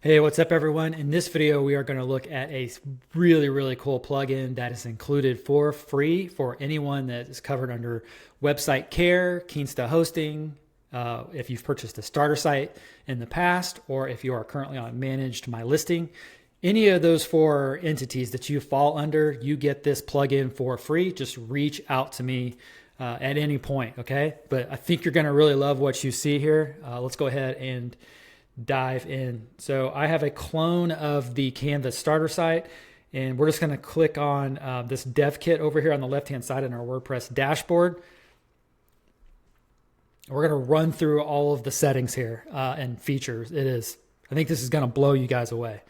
Hey, what's up everyone? In this video, we are going to look at a really cool plugin that is included for free for anyone that is covered under website care, Kinsta hosting, if you've purchased a starter site in the past, or if you are currently on managed MyListing. Any of those four entities that you fall under, you get this plugin for free. Just reach out to me at any point, okay? But I think you're going to really love what you see here. Let's go ahead and dive in. So I have a clone of the Canvas starter site, and we're just going to click on this dev kit over here on the left hand side in our WordPress dashboard. We're going to run through all of the settings here and features. I think this is going to blow you guys away.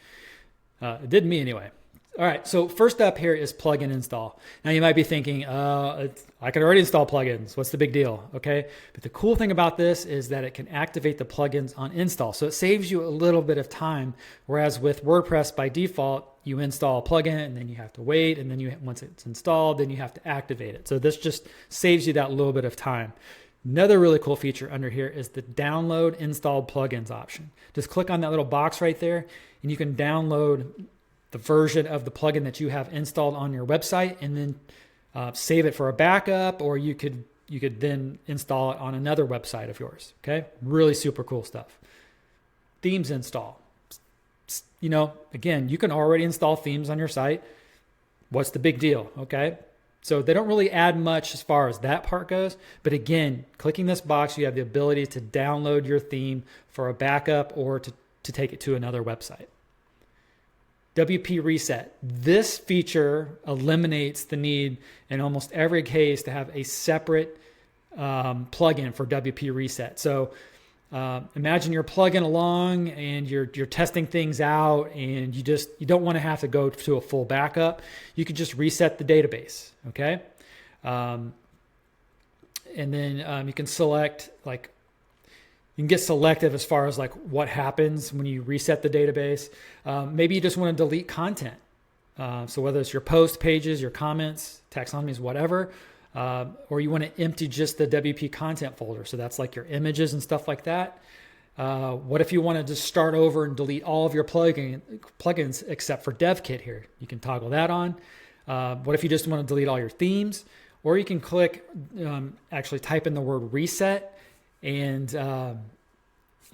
It did me anyway. All right, so first up here is plugin install. Now you might be thinking, I can already install plugins. What's the big deal? Okay, but the cool thing about this is that it can activate the plugins on install. So it saves you a little bit of time, whereas with WordPress by default, you install a plugin and then you have to wait, and then once it's installed, then you have to activate it. So this just saves you that little bit of time. Another really cool feature under here is the download installed plugins option. Just click on that little box right there and you can download the version of the plugin that you have installed on your website, and then save it for a backup, or you could then install it on another website of yours. Okay, really super cool stuff. Themes install. You know, again, you can already install themes on your site. What's the big deal? Okay, so they don't really add much as far as that part goes. But again, clicking this box, you have the ability to download your theme for a backup or to take it to another website. WP reset. This feature eliminates the need in almost every case to have a separate plugin for WP reset. So imagine you're plugging along and you're testing things out, and you don't want to have to go to a full backup. You could just reset the database, okay? And then you can select you can get selective as far as what happens when you reset the database. Maybe you just want to delete content. So whether it's your post pages, your comments, taxonomies, whatever, or you want to empty just the WP content folder. So that's like your images and stuff like that. What if you want to just start over and delete all of your plugins except for DevKit here? You can toggle that on. What if you just want to delete all your themes? Or you can click, actually type in the word reset, and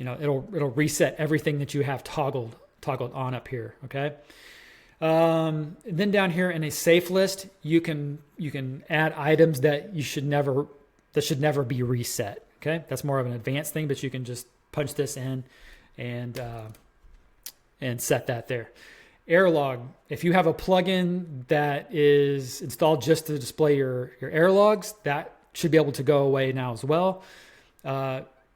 it'll reset everything that you have toggled on up here. Okay. Then down here in a safe list, you can add items that should never be reset. Okay, that's more of an advanced thing, but you can just punch this in and set that there. Error log. If you have a plugin that is installed just to display your error logs, that should be able to go away now as well.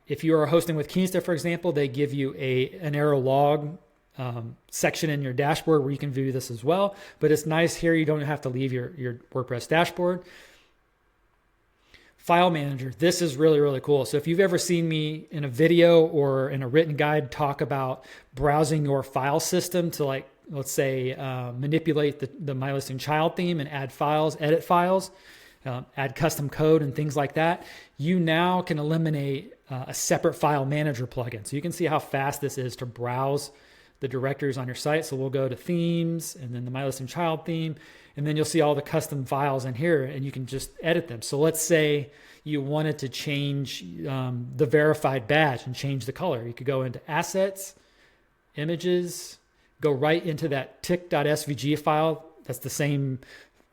If you are hosting with Kinsta, for example, they give you an error log section in your dashboard where you can view this as well. But it's nice here, you don't have to leave your WordPress dashboard. File manager. This is really cool. So if you've ever seen me in a video or in a written guide talk about browsing your file system to let's say manipulate the MyListing child theme and add files, edit files, add custom code and things like that, you now can eliminate a separate file manager plugin. So you can see how fast this is to browse the directories on your site. So we'll go to themes and then the MyListing child theme, and then you'll see all the custom files in here and you can just edit them. So let's say you wanted to change the verified badge and change the color. You could go into assets, images, go right into that tick.svg file. That's the same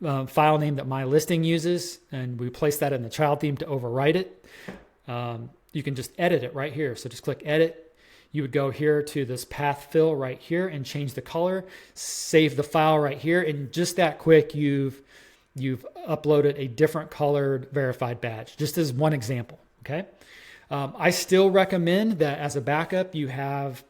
file name that MyListing uses, and we place that in the child theme to overwrite it. You can just edit it right here. So just click edit. You would go here to this path fill right here and change the color, save the file right here. And just that quick, you've uploaded a different colored verified badge, just as one example. Okay. I still recommend that as a backup, you have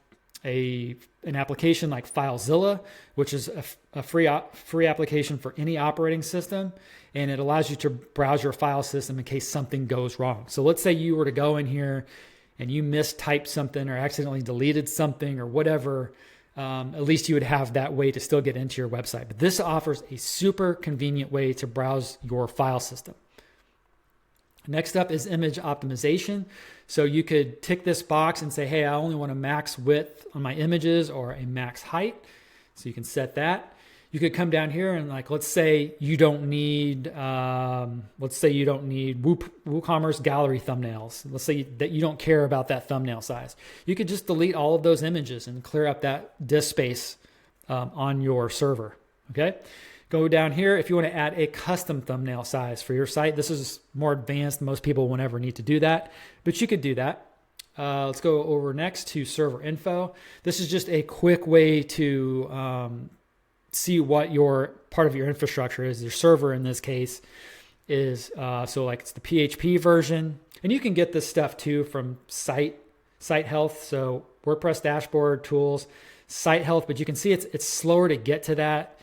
an application like FileZilla, which is a free application for any operating system, and it allows you to browse your file system in case something goes wrong. So let's say you were to go in here and you mistyped something or accidentally deleted something or whatever, at least you would have that way to still get into your website. But this offers a super convenient way to browse your file system. Next up is image optimization. So you could tick this box and say, hey, I only want a max width on my images or a max height. So you can set that. You could come down here and let's say you don't need WooCommerce gallery thumbnails. Let's say that you don't care about that thumbnail size. You could just delete all of those images and clear up that disk space on your server. Okay. Go down here if you want to add a custom thumbnail size for your site. This is more advanced. Most people won't ever need to do that, but you could do that. Let's go over next to server info. This is just a quick way to see what your part of your infrastructure is. Your server in this case is, it's the PHP version. And you can get this stuff too from site health. So WordPress dashboard tools, site health, but you can see it's slower to get to that.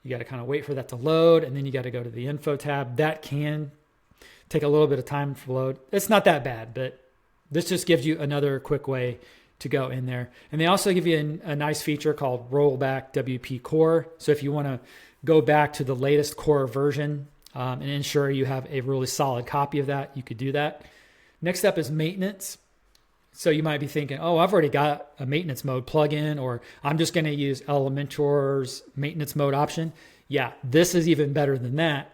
You got to kind of wait for that to load, and then you got to go to the info tab. That can take a little bit of time to load. It's not that bad, but this just gives you another quick way to go in there. And they also give you a nice feature called rollback WP core. So if you want to go back to the latest core version and ensure you have a really solid copy of that, you could do that. Next up is maintenance. So you might be thinking, oh, I've already got a maintenance mode plugin, or I'm just going to use Elementor's maintenance mode option. Yeah, this is even better than that.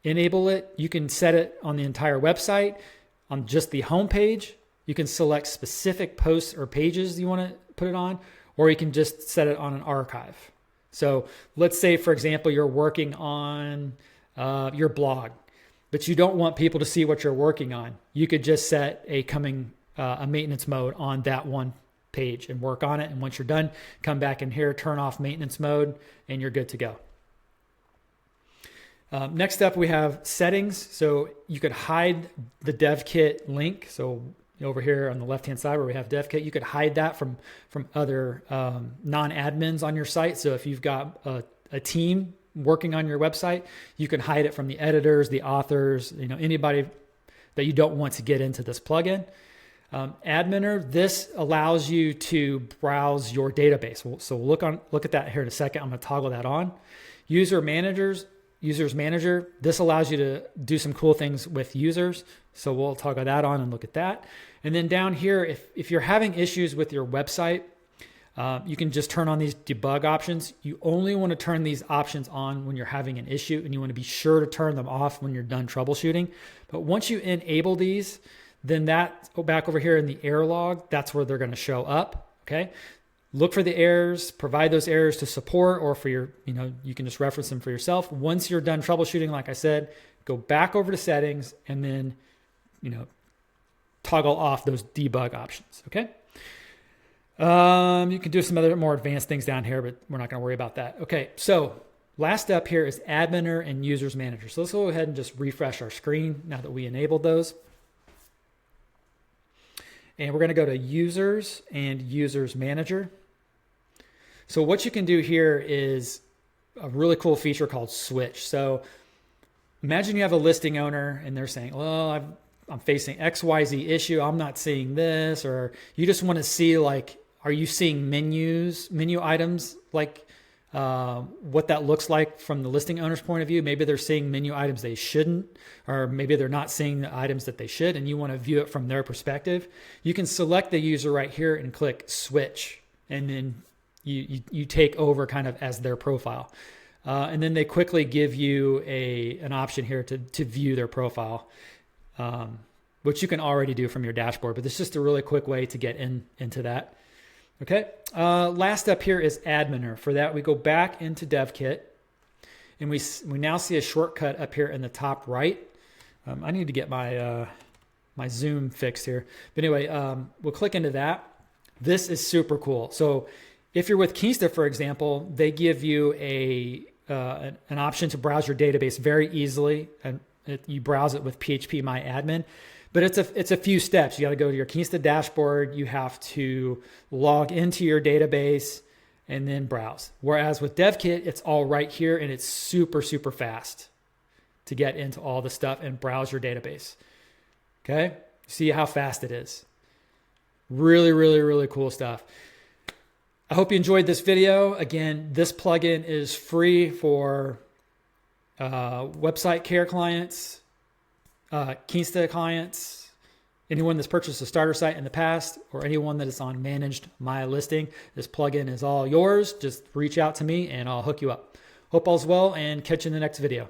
Enable it. You can set it on the entire website, on just the home page. You can select specific posts or pages you want to put it on, or you can just set it on an archive. So let's say, for example, you're working on your blog, but you don't want people to see what you're working on. You could just set a maintenance mode on that one page and work on it. And once you're done, come back in here, turn off maintenance mode, and you're good to go. Next up, we have settings. So you could hide the DevKit link. So over here on the left-hand side where we have DevKit, you could hide that from other non-admins on your site. So if you've got a team working on your website, you can hide it from the editors, the authors, anybody that you don't want to get into this plugin. Adminer, this allows you to browse your database. So look at that here in a second. I'm going to toggle that on. Users Manager, this allows you to do some cool things with users. So we'll toggle that on and look at that. And then down here, if you're having issues with your website, you can just turn on these debug options. You only want to turn these options on when you're having an issue, and you want to be sure to turn them off when you're done troubleshooting. But once you enable these, then back over here in the error log, that's where they're going to show up. Okay. Look for the errors, provide those errors to support, or for your, you can just reference them for yourself. Once you're done troubleshooting, like I said, go back over to settings and then, toggle off those debug options. Okay. You can do some other more advanced things down here, but we're not going to worry about that. Okay. So last up here is Adminer and Users Manager. So let's go ahead and just refresh our screen now that we enabled those. And we're going to go to Users and Users Manager. So what you can do here is a really cool feature called Switch. So imagine you have a listing owner and they're saying, well, I'm facing XYZ issue. I'm not seeing this. Or you just want to see, are you seeing menu items, what that looks like from the listing owner's point of view? Maybe they're seeing menu items they shouldn't, or maybe they're not seeing the items that they should, and you want to view it from their perspective. You can select the user right here and click Switch, and then you take over kind of as their profile. And then they quickly give you an option here to view their profile, which you can already do from your dashboard, but it's just a really quick way to get into that. Okay. Last up here is Adminer. For that, we go back into DevKit, and we now see a shortcut up here in the top right. I need to get my zoom fixed here. But anyway, we'll click into that. This is super cool. So if you're with Kinsta, for example, they give you an option to browse your database very easily, and you browse it with PHP MyAdmin. But it's a few steps. You got to go to your Kinsta dashboard. You have to log into your database and then browse. Whereas with DevKit, it's all right here, and it's super, super fast to get into all the stuff and browse your database. Okay? See how fast it is. Really, really, really cool stuff. I hope you enjoyed this video. Again, this plugin is free for website care clients. Keensta clients, anyone that's purchased a starter site in the past, or anyone that is on managed My Listing, this plugin is all yours. Just reach out to me and I'll hook you up. Hope all's well and catch you in the next video.